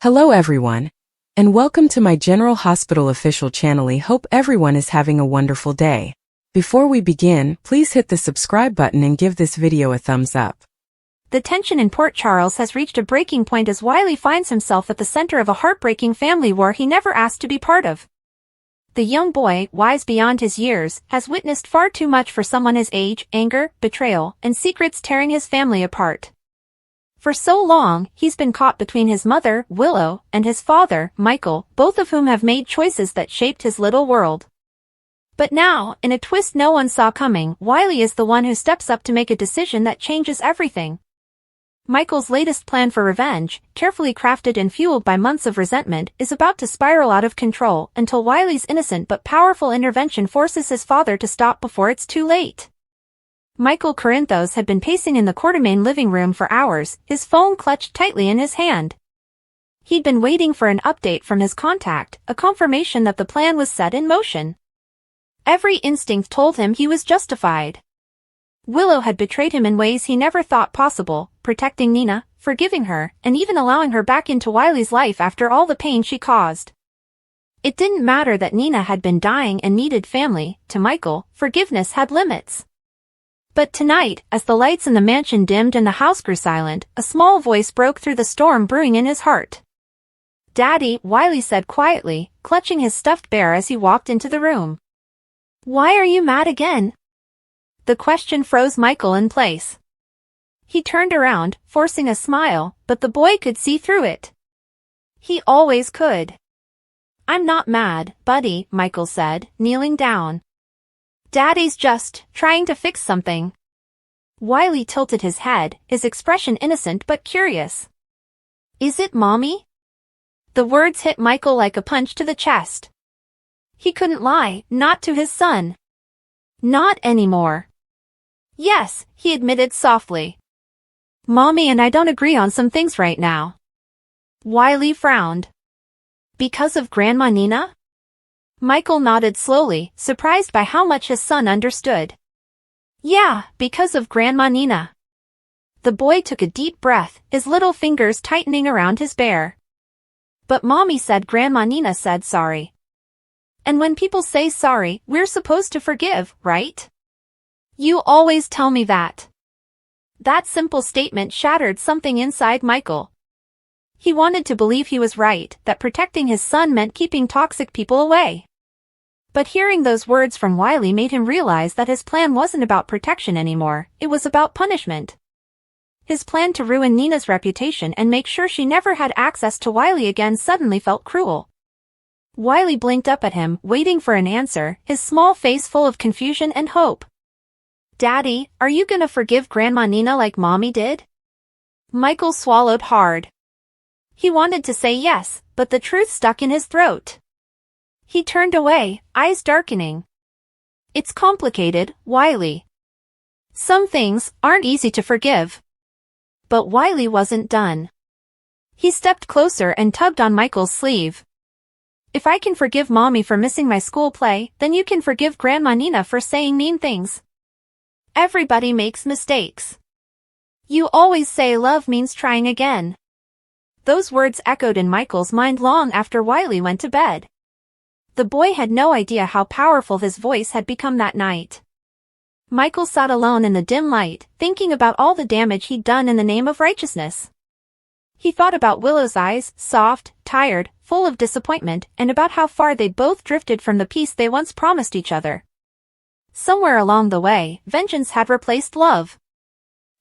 Hello everyone, and welcome to my General Hospital official channel. I hope everyone is having a wonderful day. Before we begin, please hit the subscribe button and give this video a thumbs up. The tension in Port Charles has reached a breaking point as Wiley finds himself at the center of a heartbreaking family war he never asked to be part of. The young boy, wise beyond his years, has witnessed far too much for someone his age: anger, betrayal, and secrets tearing his family apart. For so long, he's been caught between his mother, Willow, and his father, Michael, both of whom have made choices that shaped his little world. But now, in a twist no one saw coming, Wiley is the one who steps up to make a decision that changes everything. Michael's latest plan for revenge, carefully crafted and fueled by months of resentment, is about to spiral out of control until Wiley's innocent but powerful intervention forces his father to stop before it's too late. Michael Corinthos had been pacing in the Quartermain living room for hours, his phone clutched tightly in his hand. He'd been waiting for an update from his contact, a confirmation that the plan was set in motion. Every instinct told him he was justified. Willow had betrayed him in ways he never thought possible, protecting Nina, forgiving her, and even allowing her back into Wiley's life after all the pain she caused. It didn't matter that Nina had been dying and needed family. To Michael, forgiveness had limits. But tonight, as the lights in the mansion dimmed and the house grew silent, a small voice broke through the storm brewing in his heart. "Daddy," Wiley said quietly, clutching his stuffed bear as he walked into the room. "Why are you mad again?" The question froze Michael in place. He turned around, forcing a smile, but the boy could see through it. He always could. "I'm not mad, buddy," Michael said, kneeling down. "Daddy's just trying to fix something." Wiley tilted his head, his expression innocent but curious. "Is it Mommy?" The words hit Michael like a punch to the chest. He couldn't lie, not to his son. Not anymore. "Yes," he admitted softly. "Mommy and I don't agree on some things right now." Wiley frowned. "Because of Grandma Nina?" Michael nodded slowly, surprised by how much his son understood. "Yeah, because of Grandma Nina." The boy took a deep breath, his little fingers tightening around his bear. "But Mommy said Grandma Nina said sorry. And when people say sorry, we're supposed to forgive, right? You always tell me that." That simple statement shattered something inside Michael. He wanted to believe he was right, that protecting his son meant keeping toxic people away. But hearing those words from Wiley made him realize that his plan wasn't about protection anymore, it was about punishment. His plan to ruin Nina's reputation and make sure she never had access to Wiley again suddenly felt cruel. Wiley blinked up at him, waiting for an answer, his small face full of confusion and hope. "Daddy, are you gonna forgive Grandma Nina like Mommy did?" Michael swallowed hard. He wanted to say yes, but the truth stuck in his throat. He turned away, eyes darkening. "It's complicated, Wiley. Some things aren't easy to forgive." But Wiley wasn't done. He stepped closer and tugged on Michael's sleeve. "If I can forgive Mommy for missing my school play, then you can forgive Grandma Nina for saying mean things. Everybody makes mistakes. You always say love means trying again." Those words echoed in Michael's mind long after Wiley went to bed. The boy had no idea how powerful his voice had become that night. Michael sat alone in the dim light, thinking about all the damage he'd done in the name of righteousness. He thought about Willow's eyes, soft, tired, full of disappointment, and about how far they'd both drifted from the peace they once promised each other. Somewhere along the way, vengeance had replaced love.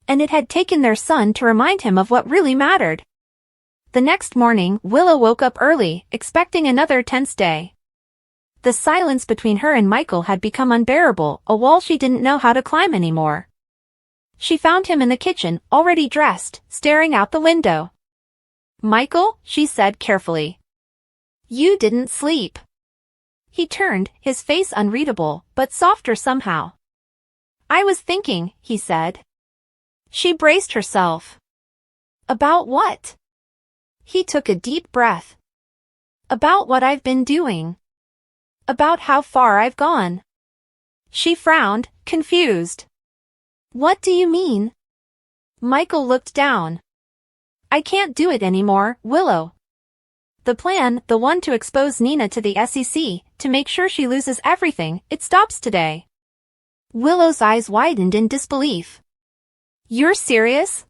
And it had taken their son to remind him of what really mattered. The next morning, Willow woke up early, expecting another tense day. The silence between her and Michael had become unbearable, a wall she didn't know how to climb anymore. She found him in the kitchen, already dressed, staring out the window. "Michael," she said carefully. "You didn't sleep." He turned, his face unreadable, but softer somehow. "I was thinking," he said. She braced herself. "About what?" He took a deep breath. "About what I've been doing. About how far I've gone." She frowned, confused. "What do you mean?" Michael looked down. "I can't do it anymore, Willow. The plan, the one to expose Nina to the SEC, to make sure she loses everything, it stops today. Willow's eyes widened in disbelief. You're serious?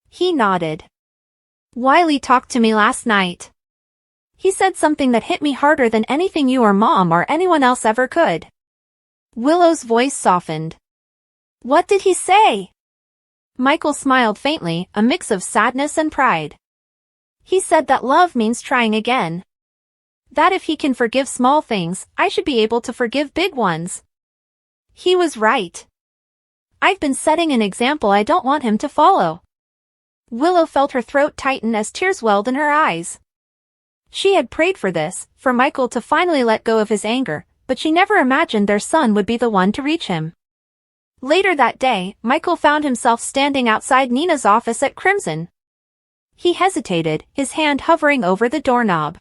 He nodded. Wiley talked to me last night. He said something that hit me harder than anything you or Mom or anyone else ever could. Willow's voice softened. What did he say? Michael smiled faintly, a mix of sadness and pride. He said that love means trying again. That if he can forgive small things, I should be able to forgive big ones. He was right. I've been setting an example I don't want him to follow. Willow felt her throat tighten as tears welled in her eyes. She had prayed for this, for Michael to finally let go of his anger, but she never imagined their son would be the one to reach him. Later that day, Michael found himself standing outside Nina's office at Crimson. He hesitated, his hand hovering over the doorknob.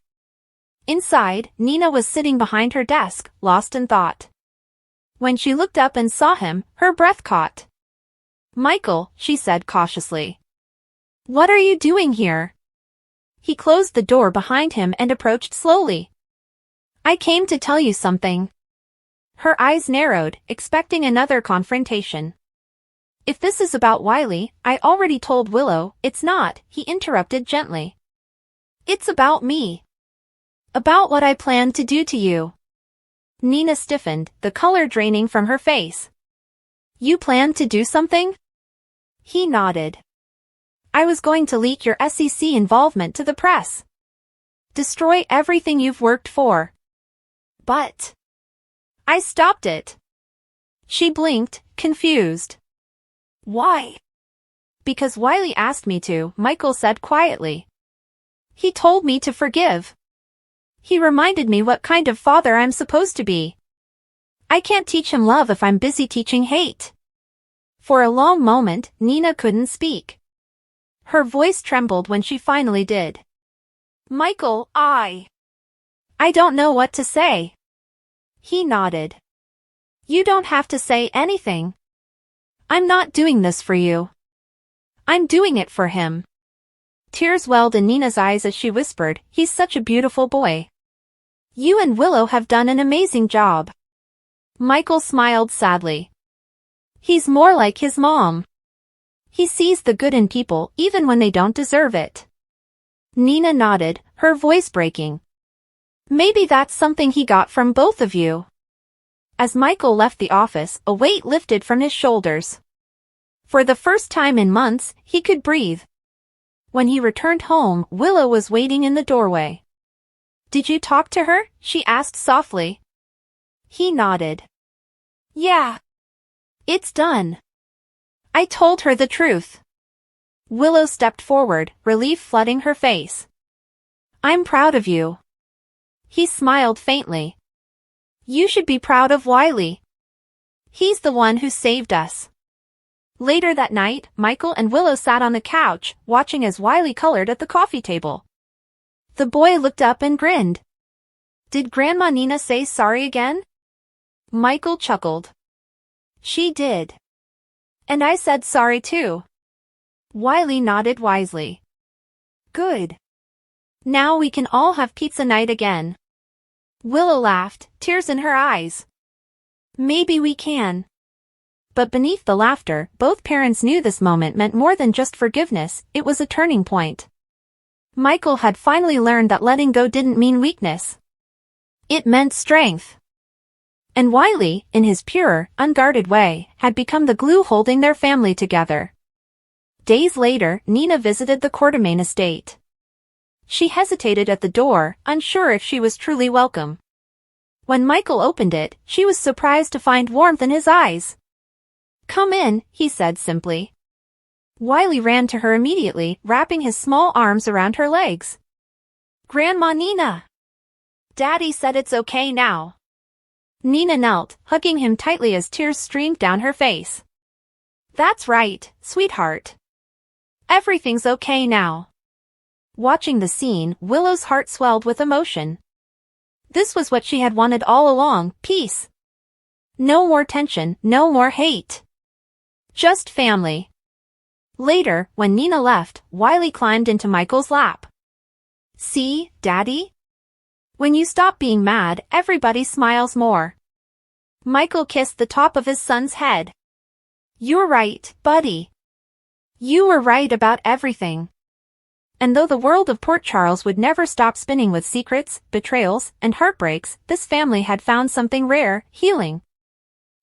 Inside, Nina was sitting behind her desk, lost in thought. When she looked up and saw him, her breath caught. Michael, she said cautiously. What are you doing here? He closed the door behind him and approached slowly. I came to tell you something. Her eyes narrowed, expecting another confrontation. If this is about Wiley, I already told Willow. It's not, he interrupted gently. It's about me. About what I plan to do to you. Nina stiffened, the color draining from her face. You plan to do something? He nodded. I was going to leak your SEC involvement to the press. Destroy everything you've worked for. But I stopped it. She blinked, confused. Why? Because Wiley asked me to, Michael said quietly. He told me to forgive. He reminded me what kind of father I'm supposed to be. I can't teach him love if I'm busy teaching hate. For a long moment, Nina couldn't speak. Her voice trembled when she finally did. Michael, I don't know what to say. He nodded. You don't have to say anything. I'm not doing this for you. I'm doing it for him. Tears welled in Nina's eyes as she whispered, he's such a beautiful boy. You and Willow have done an amazing job. Michael smiled sadly. He's more like his mom. He sees the good in people even when they don't deserve it. Nina nodded, her voice breaking. Maybe that's something he got from both of you. As Michael left the office, a weight lifted from his shoulders. For the first time in months, he could breathe. When he returned home, Willow was waiting in the doorway. Did you talk to her? She asked softly. He nodded. Yeah. It's done. I told her the truth. Willow stepped forward, relief flooding her face. I'm proud of you. He smiled faintly. You should be proud of Wiley. He's the one who saved us. Later that night, Michael and Willow sat on the couch, watching as Wiley colored at the coffee table. The boy looked up and grinned. Did Grandma Nina say sorry again? Michael chuckled. She did. And I said sorry too. Wiley nodded wisely. Good. Now we can all have pizza night again. Willow laughed, tears in her eyes. Maybe we can. But beneath the laughter, both parents knew this moment meant more than just forgiveness, it was a turning point. Michael had finally learned that letting go didn't mean weakness. It meant strength. And Wiley, in his pure, unguarded way, had become the glue holding their family together. Days later, Nina visited the Quartermain estate. She hesitated at the door, unsure if she was truly welcome. When Michael opened it, she was surprised to find warmth in his eyes. Come in, he said simply. Wiley ran to her immediately, wrapping his small arms around her legs. Grandma Nina! Daddy said it's okay now. Nina knelt, hugging him tightly as tears streamed down her face. That's right, sweetheart. Everything's okay now. Watching the scene, Willow's heart swelled with emotion. This was what she had wanted all along, peace. No more tension, no more hate. Just family. Later, when Nina left, Wiley climbed into Michael's lap. See, Daddy? When you stop being mad, everybody smiles more. Michael kissed the top of his son's head. You're right, buddy. You were right about everything. And though the world of Port Charles would never stop spinning with secrets, betrayals, and heartbreaks, this family had found something rare, healing.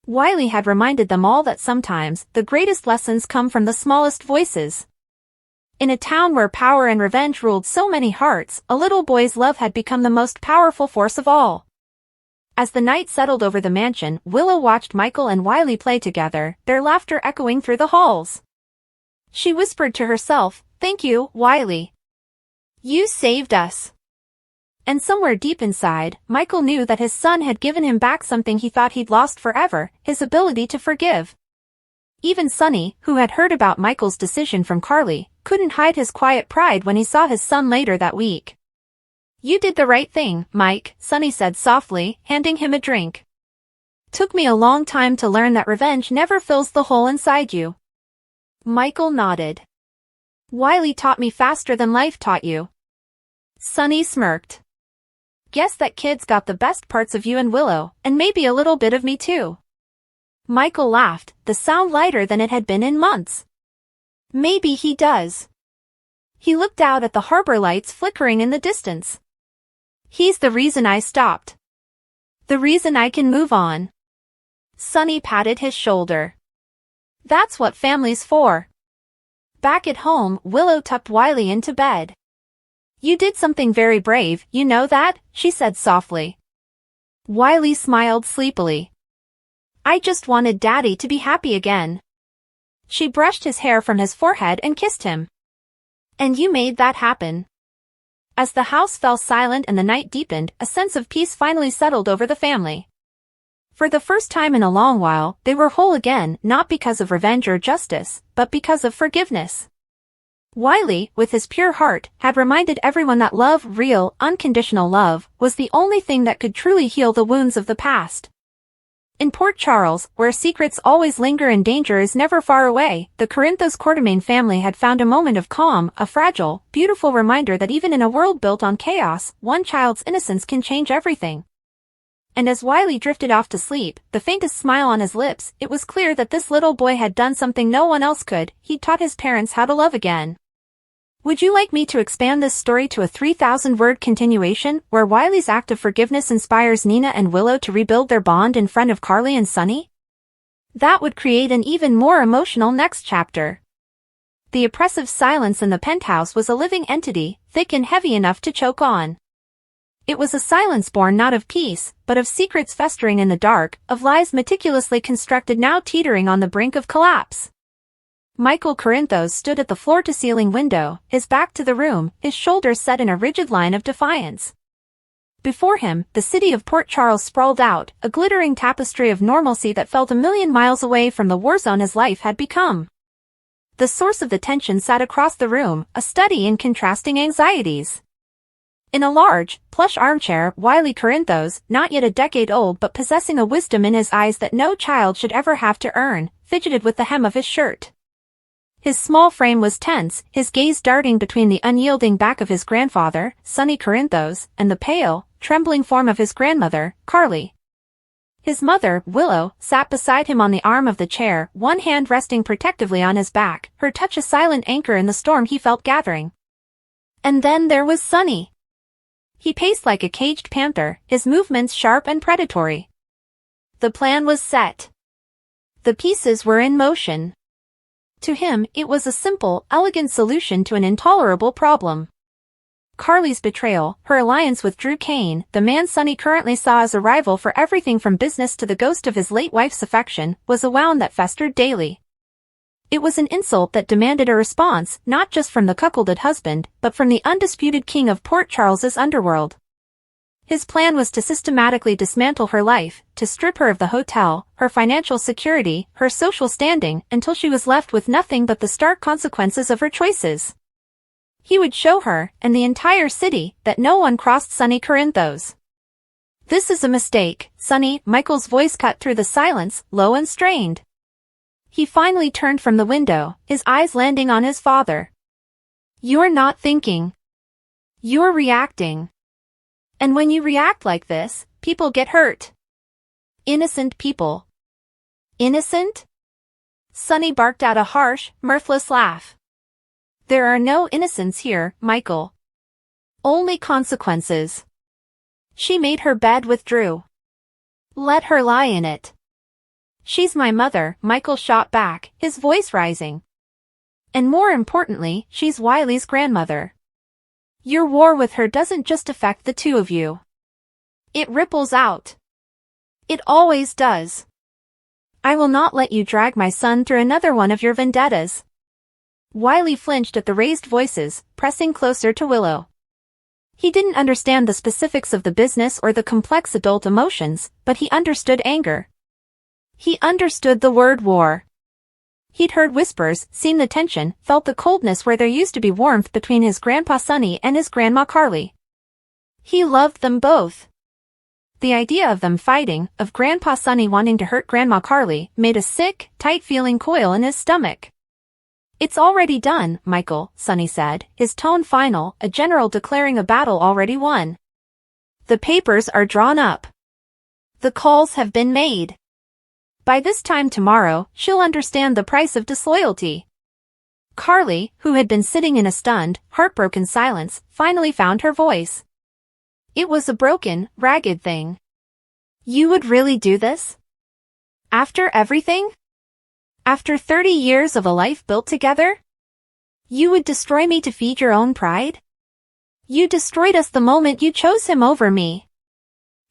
Wiley had reminded them all that sometimes, the greatest lessons come from the smallest voices. In a town where power and revenge ruled so many hearts, a little boy's love had become the most powerful force of all. As the night settled over the mansion, Willow watched Michael and Wiley play together, their laughter echoing through the halls. She whispered to herself, "Thank you, Wiley. You saved us." And somewhere deep inside, Michael knew that his son had given him back something he thought he'd lost forever, his ability to forgive. Even Sonny, who had heard about Michael's decision from Carly, couldn't hide his quiet pride when he saw his son later that week. "You did the right thing, Mike," Sonny said softly, handing him a drink. "Took me a long time to learn that revenge never fills the hole inside you." Michael nodded. "Wiley taught me faster than life taught you." Sonny smirked. "Guess that kid's got the best parts of you and Willow, and maybe a little bit of me too." Michael laughed, the sound lighter than it had been in months. "Maybe he does." He looked out at the harbor lights flickering in the distance. "He's the reason I stopped. The reason I can move on." Sonny patted his shoulder. "That's what family's for." Back at home, Willow tucked Wiley into bed. "You did something very brave, you know that?" she said softly. Wiley smiled sleepily. "I just wanted Daddy to be happy again." She brushed his hair from his forehead and kissed him. "And you made that happen." As the house fell silent and the night deepened, a sense of peace finally settled over the family. For the first time in a long while, they were whole again, not because of revenge or justice, but because of forgiveness. Wiley, with his pure heart, had reminded everyone that love, real, unconditional love, was the only thing that could truly heal the wounds of the past. In Port Charles, where secrets always linger and danger is never far away, the Corinthos Quartermain family had found a moment of calm, a fragile, beautiful reminder that even in a world built on chaos, one child's innocence can change everything. And as Wiley drifted off to sleep, the faintest smile on his lips, it was clear that this little boy had done something no one else could. He'd taught his parents how to love again. Would you like me to expand this story to a 3,000-word continuation, where Wiley's act of forgiveness inspires Nina and Willow to rebuild their bond in front of Carly and Sonny? That would create an even more emotional next chapter. The oppressive silence in the penthouse was a living entity, thick and heavy enough to choke on. It was a silence born not of peace, but of secrets festering in the dark, of lies meticulously constructed now teetering on the brink of collapse. Michael Corinthos stood at the floor-to-ceiling window, his back to the room, his shoulders set in a rigid line of defiance. Before him, the city of Port Charles sprawled out, a glittering tapestry of normalcy that felt a million miles away from the war zone his life had become. The source of the tension sat across the room, a study in contrasting anxieties. In a large, plush armchair, Wiley Corinthos, not yet a decade old but possessing a wisdom in his eyes that no child should ever have to earn, fidgeted with the hem of his shirt. His small frame was tense, his gaze darting between the unyielding back of his grandfather, Sonny Corinthos, and the pale, trembling form of his grandmother, Carly. His mother, Willow, sat beside him on the arm of the chair, one hand resting protectively on his back, her touch a silent anchor in the storm he felt gathering. And then there was Sonny. He paced like a caged panther, his movements sharp and predatory. The plan was set. The pieces were in motion. To him, it was a simple, elegant solution to an intolerable problem. Carly's betrayal, her alliance with Drew Kane, the man Sonny currently saw as a rival for everything from business to the ghost of his late wife's affection, was a wound that festered daily. It was an insult that demanded a response, not just from the cuckolded husband, but from the undisputed king of Port Charles's underworld. His plan was to systematically dismantle her life, to strip her of the hotel, her financial security, her social standing, until she was left with nothing but the stark consequences of her choices. He would show her, and the entire city, that no one crossed Sonny Corinthos. "This is a mistake, Sonny," Michael's voice cut through the silence, low and strained. He finally turned from the window, his eyes landing on his father. "You're not thinking." You're reacting. And when you react like this, people get hurt. Innocent people. Innocent? Sonny barked out a harsh, mirthless laugh. There are no innocents here, Michael. Only consequences. She made her bed with Drew. Let her lie in it. She's my mother, Michael shot back, his voice rising. And more importantly, she's Wiley's grandmother. Your war with her doesn't just affect the two of you. It ripples out. It always does. I will not let you drag my son through another one of your vendettas. Wiley flinched at the raised voices, pressing closer to Willow. He didn't understand the specifics of the business or the complex adult emotions, but he understood anger. He understood the word war. He'd heard whispers, seen the tension, felt the coldness where there used to be warmth between his grandpa Sonny and his grandma Carly. He loved them both. The idea of them fighting, of Grandpa Sonny wanting to hurt Grandma Carly, made a sick, tight feeling coil in his stomach. It's already done, Michael, Sonny said, his tone final, a general declaring a battle already won. The papers are drawn up. The calls have been made. By this time tomorrow, she'll understand the price of disloyalty. Carly, who had been sitting in a stunned, heartbroken silence, finally found her voice. It was a broken, ragged thing. You would really do this? After everything? After 30 years of a life built together? You would destroy me to feed your own pride? You destroyed us the moment you chose him over me.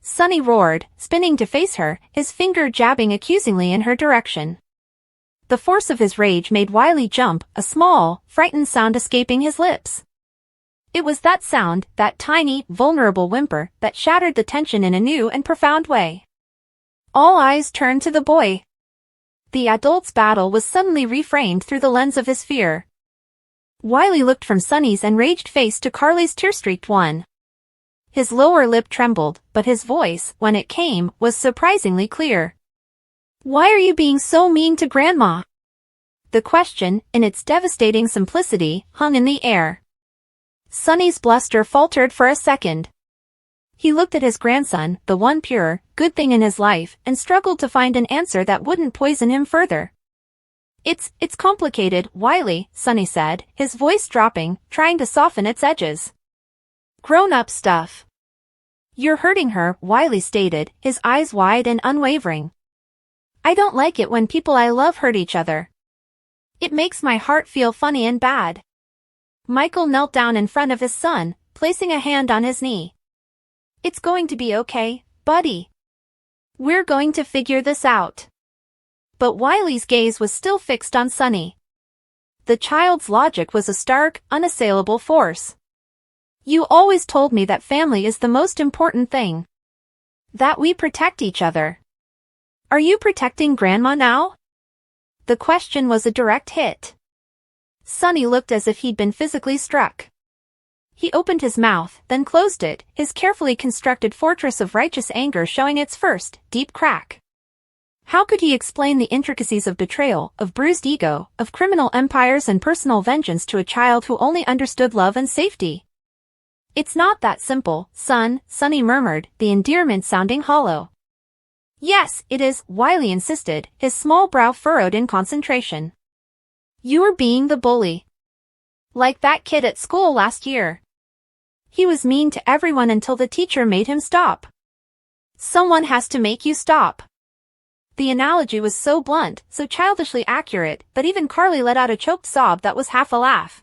Sonny roared, spinning to face her, his finger jabbing accusingly in her direction. The force of his rage made Wiley jump, a small, frightened sound escaping his lips. It was that sound, that tiny, vulnerable whimper, that shattered the tension in a new and profound way. All eyes turned to the boy. The adult's battle was suddenly reframed through the lens of his fear. Wiley looked from Sonny's enraged face to Carly's tear-streaked one. His lower lip trembled, but his voice, when it came, was surprisingly clear. Why are you being so mean to Grandma? The question, in its devastating simplicity, hung in the air. Sonny's bluster faltered for a second. He looked at his grandson, the one pure, good thing in his life, and struggled to find an answer that wouldn't poison him further. It's complicated, Wiley, Sonny said, his voice dropping, trying to soften its edges. Grown-up stuff. You're hurting her, Wiley stated, his eyes wide and unwavering. I don't like it when people I love hurt each other. It makes my heart feel funny and bad. Michael knelt down in front of his son, placing a hand on his knee. It's going to be okay, buddy. We're going to figure this out. But Wiley's gaze was still fixed on Sonny. The child's logic was a stark, unassailable force. You always told me that family is the most important thing. That we protect each other. Are you protecting Grandma now? The question was a direct hit. Sonny looked as if he'd been physically struck. He opened his mouth, then closed it, his carefully constructed fortress of righteous anger showing its first, deep crack. How could he explain the intricacies of betrayal, of bruised ego, of criminal empires and personal vengeance to a child who only understood love and safety? It's not that simple, son, Sonny murmured, the endearment sounding hollow. Yes, it is, Wiley insisted, his small brow furrowed in concentration. You're being the bully. Like that kid at school last year. He was mean to everyone until the teacher made him stop. Someone has to make you stop. The analogy was so blunt, so childishly accurate, that even Carly let out a choked sob that was half a laugh.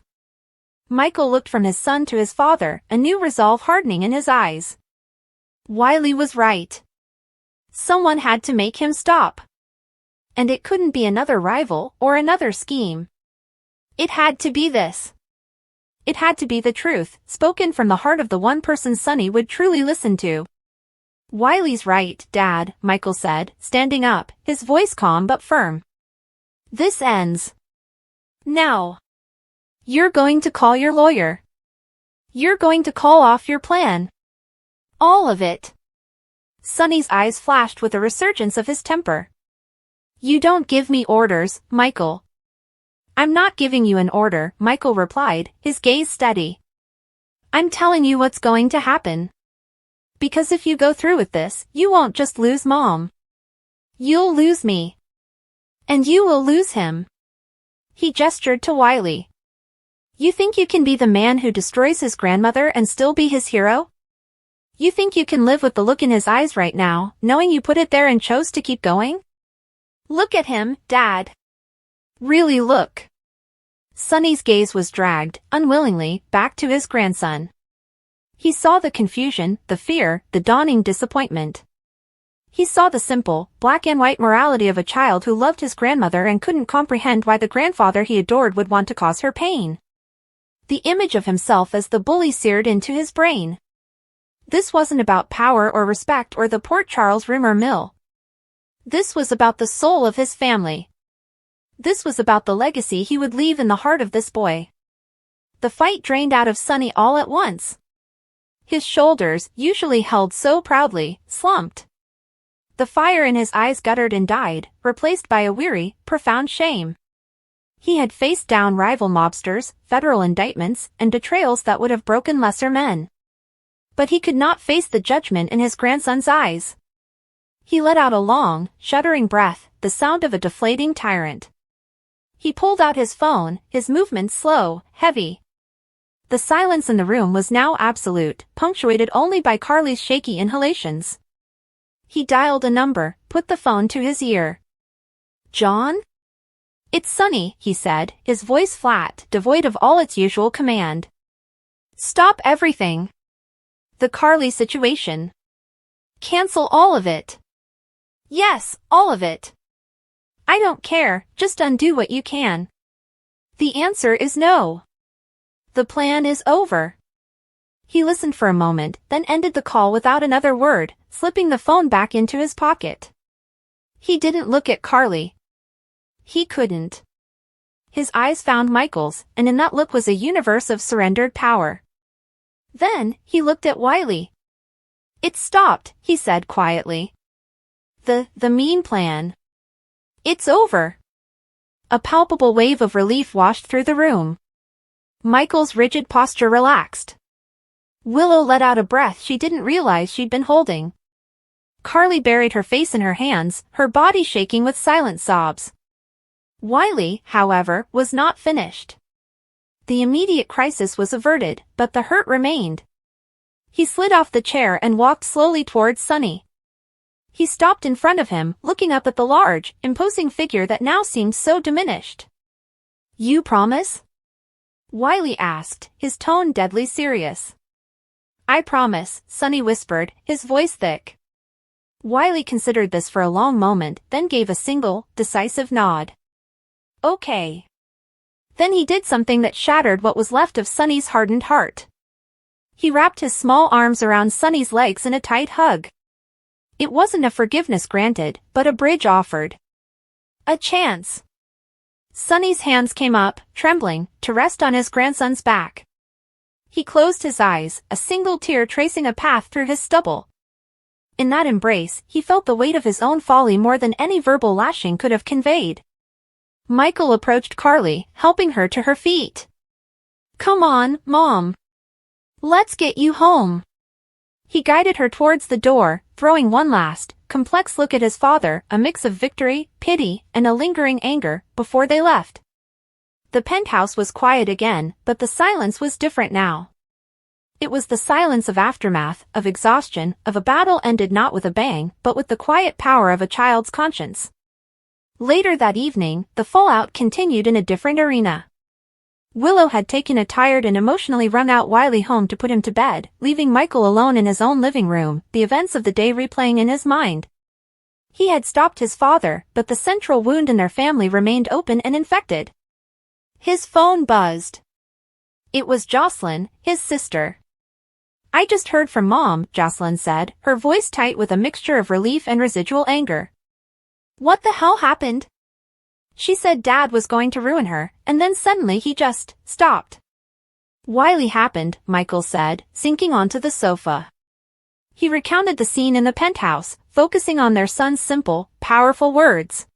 Michael looked from his son to his father, a new resolve hardening in his eyes. Wiley was right. Someone had to make him stop. And it couldn't be another rival or another scheme. It had to be this. It had to be the truth, spoken from the heart of the one person Sonny would truly listen to. Wiley's right, Dad, Michael said, standing up, his voice calm but firm. This ends. Now. You're going to call your lawyer. You're going to call off your plan. All of it. Sonny's eyes flashed with a resurgence of his temper. You don't give me orders, Michael. I'm not giving you an order, Michael replied, his gaze steady. I'm telling you what's going to happen. Because if you go through with this, you won't just lose Mom. You'll lose me. And you will lose him. He gestured to Wiley. You think you can be the man who destroys his grandmother and still be his hero? You think you can live with the look in his eyes right now, knowing you put it there and chose to keep going? Look at him, Dad. Really look. Sonny's gaze was dragged, unwillingly, back to his grandson. He saw the confusion, the fear, the dawning disappointment. He saw the simple, black and white morality of a child who loved his grandmother and couldn't comprehend why the grandfather he adored would want to cause her pain. The image of himself as the bully seared into his brain. This wasn't about power or respect or the Port Charles rumor mill. This was about the soul of his family. This was about the legacy he would leave in the heart of this boy. The fight drained out of Sonny all at once. His shoulders, usually held so proudly, slumped. The fire in his eyes guttered and died, replaced by a weary, profound shame. He had faced down rival mobsters, federal indictments, and betrayals that would have broken lesser men. But he could not face the judgment in his grandson's eyes. He let out a long, shuddering breath, the sound of a deflating tyrant. He pulled out his phone, his movements slow, heavy. The silence in the room was now absolute, punctuated only by Carly's shaky inhalations. He dialed a number, put the phone to his ear. John? It's Sonny, he said, his voice flat, devoid of all its usual command. Stop everything. The Carly situation. Cancel all of it. Yes, all of it. I don't care, just undo what you can. The answer is no. The plan is over. He listened for a moment, then ended the call without another word, slipping the phone back into his pocket. He didn't look at Carly. He couldn't. His eyes found Michael's, and in that look was a universe of surrendered power. Then, he looked at Wiley. It stopped, he said quietly. The mean plan. It's over. A palpable wave of relief washed through the room. Michael's rigid posture relaxed. Willow let out a breath she didn't realize she'd been holding. Carly buried her face in her hands, her body shaking with silent sobs. Wiley, however, was not finished. The immediate crisis was averted, but the hurt remained. He slid off the chair and walked slowly towards Sonny. He stopped in front of him, looking up at the large, imposing figure that now seemed so diminished. You promise? Wiley asked, his tone deadly serious. I promise, Sonny whispered, his voice thick. Wiley considered this for a long moment, then gave a single, decisive nod. Okay. Then he did something that shattered what was left of Sonny's hardened heart. He wrapped his small arms around Sonny's legs in a tight hug. It wasn't a forgiveness granted, but a bridge offered. A chance. Sonny's hands came up, trembling, to rest on his grandson's back. He closed his eyes, a single tear tracing a path through his stubble. In that embrace, he felt the weight of his own folly more than any verbal lashing could have conveyed. Michael approached Carly, helping her to her feet. Come on, Mom. Let's get you home. He guided her towards the door, throwing one last, complex look at his father, a mix of victory, pity, and a lingering anger, before they left. The penthouse was quiet again, but the silence was different now. It was the silence of aftermath, of exhaustion, of a battle ended not with a bang, but with the quiet power of a child's conscience. Later that evening, the fallout continued in a different arena. Willow had taken a tired and emotionally wrung-out Wiley home to put him to bed, leaving Michael alone in his own living room, the events of the day replaying in his mind. He had stopped his father, but the central wound in their family remained open and infected. His phone buzzed. It was Jocelyn, his sister. I just heard from Mom, Jocelyn said, her voice tight with a mixture of relief and residual anger. What the hell happened? She said Dad was going to ruin her, and then suddenly he just stopped. Wiley happened, Michael said, sinking onto the sofa. He recounted the scene in the penthouse, focusing on their son's simple, powerful words.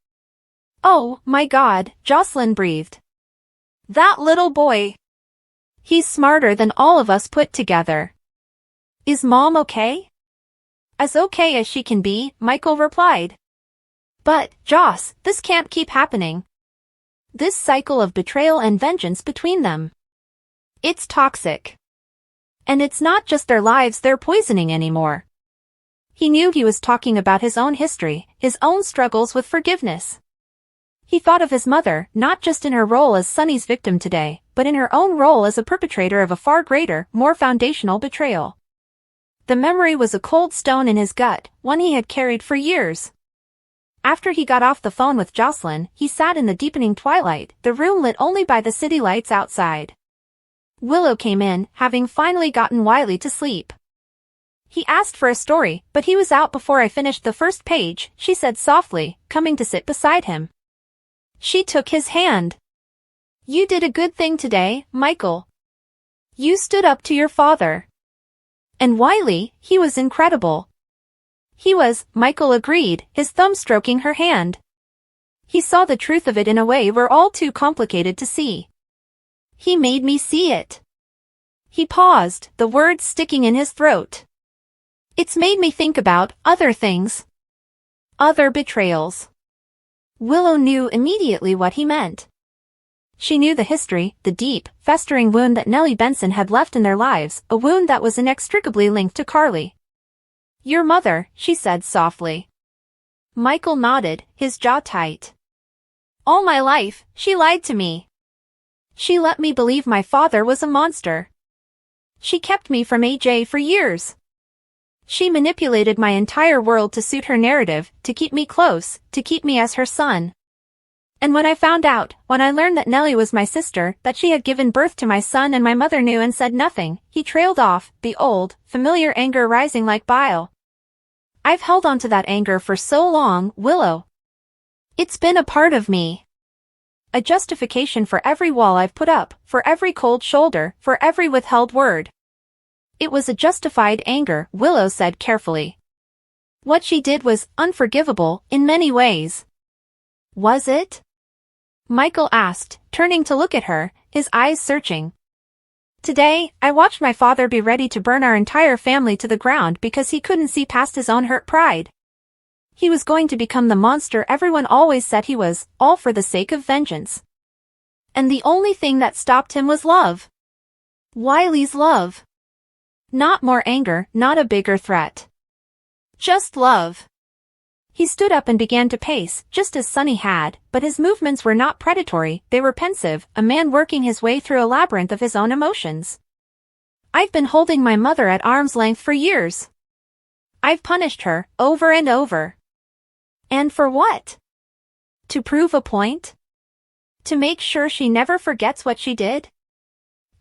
Oh, my God, Jocelyn breathed. That little boy. He's smarter than all of us put together. Is Mom okay? As okay as she can be, Michael replied. But, Joss, this can't keep happening. This cycle of betrayal and vengeance between them. It's toxic. And it's not just their lives they're poisoning anymore. He knew he was talking about his own history, his own struggles with forgiveness. He thought of his mother, not just in her role as Sonny's victim today, but in her own role as a perpetrator of a far greater, more foundational betrayal. The memory was a cold stone in his gut, one he had carried for years. After he got off the phone with Jocelyn, he sat in the deepening twilight, the room lit only by the city lights outside. Willow came in, having finally gotten Wiley to sleep. He asked for a story, but he was out before I finished the first page, she said softly, coming to sit beside him. She took his hand. You did a good thing today, Michael. You stood up to your father. And Wiley, he was incredible. He was, Michael agreed, his thumb stroking her hand. He saw the truth of it in a way we're all too complicated to see. He made me see it. He paused, the words sticking in his throat. It's made me think about other things. Other betrayals. Willow knew immediately what he meant. She knew the history, the deep, festering wound that Nellie Benson had left in their lives, a wound that was inextricably linked to Carly. Your mother, she said softly. Michael nodded, his jaw tight. All my life, she lied to me. She let me believe my father was a monster. She kept me from AJ for years. She manipulated my entire world to suit her narrative, to keep me close, to keep me as her son. And when I found out, when I learned that Nellie was my sister, that she had given birth to my son and my mother knew and said nothing, he trailed off, the old, familiar anger rising like bile. I've held on to that anger for so long, Willow. It's been a part of me. A justification for every wall I've put up, for every cold shoulder, for every withheld word. It was a justified anger, Willow said carefully. What she did was unforgivable, in many ways. Was it? Michael asked, turning to look at her, his eyes searching. Today, I watched my father be ready to burn our entire family to the ground because he couldn't see past his own hurt pride. He was going to become the monster everyone always said he was, all for the sake of vengeance. And the only thing that stopped him was love. Wiley's love. Not more anger, not a bigger threat. Just love. He stood up and began to pace, just as Sonny had, but his movements were not predatory, they were pensive, a man working his way through a labyrinth of his own emotions. I've been holding my mother at arm's length for years. I've punished her, over and over. And for what? To prove a point? To make sure she never forgets what she did?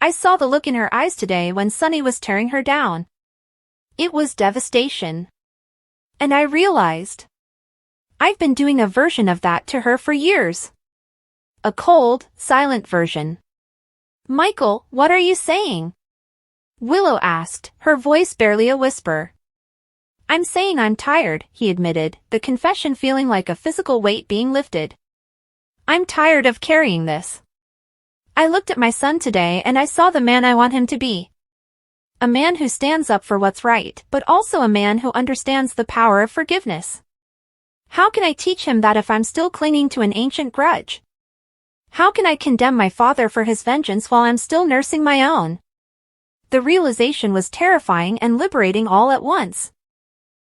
I saw the look in her eyes today when Sonny was tearing her down. It was devastation. And I realized. I've been doing a version of that to her for years. A cold, silent version. Michael, what are you saying? Willow asked, her voice barely a whisper. I'm saying I'm tired, he admitted, the confession feeling like a physical weight being lifted. I'm tired of carrying this. I looked at my son today and I saw the man I want him to be. A man who stands up for what's right, but also a man who understands the power of forgiveness. How can I teach him that if I'm still clinging to an ancient grudge? How can I condemn my father for his vengeance while I'm still nursing my own? The realization was terrifying and liberating all at once.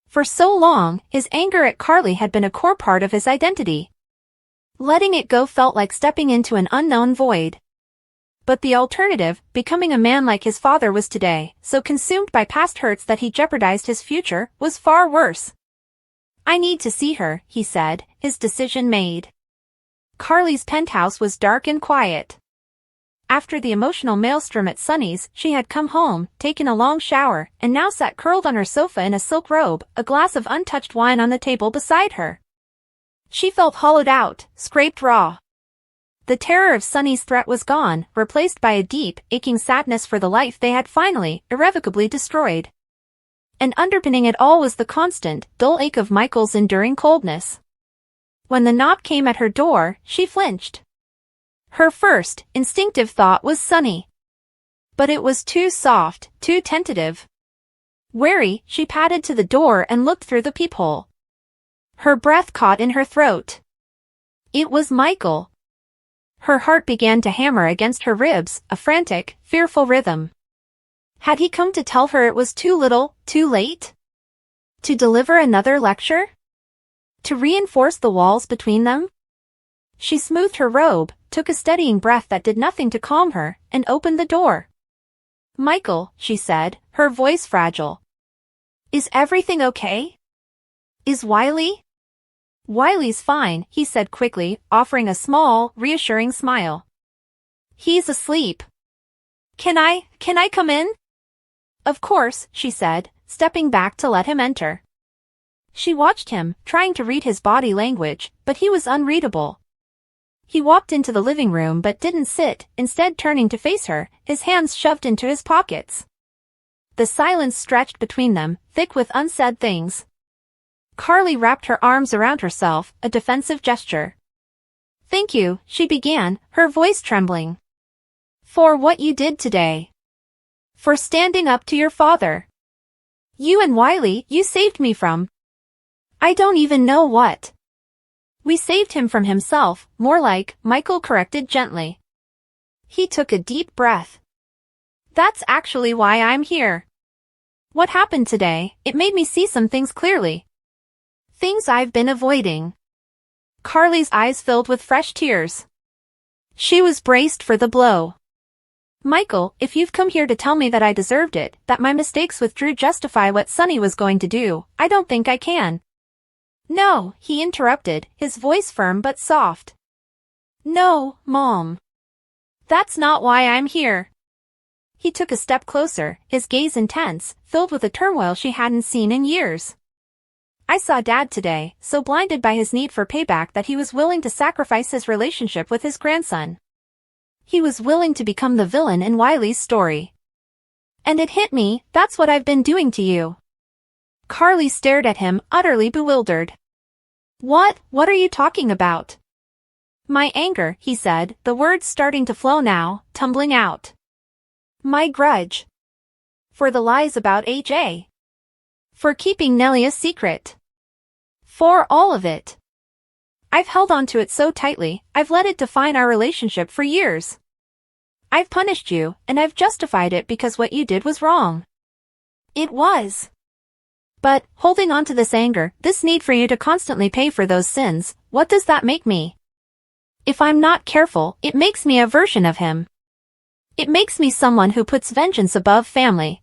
For so long, his anger at Carly had been a core part of his identity. Letting it go felt like stepping into an unknown void. But the alternative, becoming a man like his father was today, so consumed by past hurts that he jeopardized his future, was far worse. I need to see her, he said, his decision made. Carly's penthouse was dark and quiet. After the emotional maelstrom at Sonny's, she had come home, taken a long shower, and now sat curled on her sofa in a silk robe, a glass of untouched wine on the table beside her. She felt hollowed out, scraped raw. The terror of Sonny's threat was gone, replaced by a deep, aching sadness for the life they had finally, irrevocably destroyed. And underpinning it all was the constant, dull ache of Michael's enduring coldness. When the knock came at her door, she flinched. Her first, instinctive thought was Sonny. But it was too soft, too tentative. Wary, she padded to the door and looked through the peephole. Her breath caught in her throat. It was Michael. Her heart began to hammer against her ribs, a frantic, fearful rhythm. Had he come to tell her it was too little, too late? To deliver another lecture? To reinforce the walls between them? She smoothed her robe, took a steadying breath that did nothing to calm her, and opened the door. "Michael," she said, her voice fragile. "Is everything okay? Is Wiley?" "Wiley's fine," he said quickly, offering a small, reassuring smile. "He's asleep. Can I come in?" "Of course," she said, stepping back to let him enter. She watched him, trying to read his body language, but he was unreadable. He walked into the living room but didn't sit, instead turning to face her, his hands shoved into his pockets. The silence stretched between them, thick with unsaid things. Carly wrapped her arms around herself, a defensive gesture. "Thank you," she began, her voice trembling. "For what you did today. For standing up to your father. You and Wiley, you saved me from. I don't even know what." "We saved him from himself, more like," Michael corrected gently. He took a deep breath. "That's actually why I'm here. What happened today, it made me see some things clearly. Things I've been avoiding." Carly's eyes filled with fresh tears. She was braced for the blow. "Michael, if you've come here to tell me that I deserved it, that my mistakes with Drew justify what Sonny was going to do, I don't think I can." "No," he interrupted, his voice firm but soft. "No, Mom. That's not why I'm here." He took a step closer, his gaze intense, filled with a turmoil she hadn't seen in years. "I saw Dad today, so blinded by his need for payback that he was willing to sacrifice his relationship with his grandson. He was willing to become the villain in Wiley's story. And it hit me, that's what I've been doing to you." Carly stared at him, utterly bewildered. What are you talking about?" "My anger," he said, the words starting to flow now, tumbling out. "My grudge. For the lies about AJ. For keeping Nellie a secret. For all of it. I've held on to it so tightly, I've let it define our relationship for years. I've punished you, and I've justified it because what you did was wrong. It was. But, holding on to this anger, this need for you to constantly pay for those sins, what does that make me? If I'm not careful, it makes me a version of him. It makes me someone who puts vengeance above family.